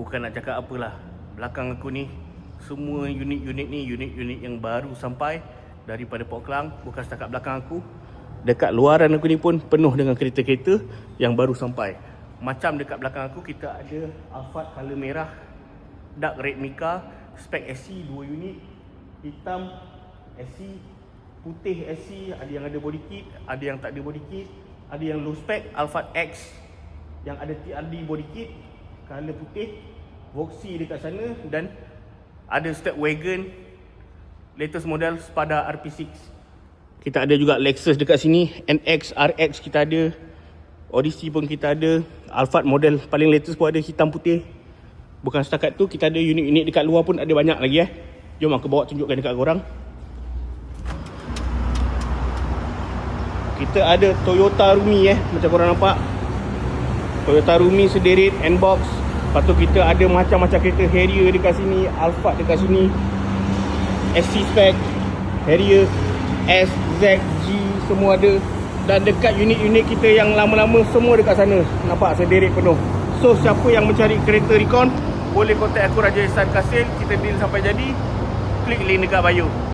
Bukan nak cakap apalah, belakang aku ni semua unit-unit ni unit-unit yang baru sampai daripada Port Klang. Bukan setakat belakang aku, dekat luaran aku ni pun penuh dengan kereta-kereta yang baru sampai. Macam dekat belakang aku kita ada Alphard color merah, dark red Mika, spek SC 2 unit, hitam SC, putih SC, ada yang ada body kit, ada yang tak ada body kit, ada yang low spec Alphard X yang ada TRD body kit, color putih, Voxy dekat sana, dan ada step wagon latest model Spada RP6. Kita ada juga Lexus dekat sini, NX, RX kita ada, Odyssey pun kita ada, Alphard model paling latest pun ada, hitam putih. Bukan setakat tu, kita ada unit-unit dekat luar pun ada banyak lagi Jom aku bawa tunjukkan dekat korang. Kita ada Toyota Rumi macam korang nampak. Toyota Rumi sederet N-box. Lepas tu kita ada macam-macam kereta Harrier dekat sini, Alphard dekat sini, SC spec, Harrier, S, Z, G semua ada. Dan dekat unit-unit kita yang lama-lama semua dekat sana. Nampak sederet penuh. So siapa yang mencari kereta Recon, boleh kontak aku Raja Ihsan Kasil. Kita deal sampai jadi. Klik link dekat bio.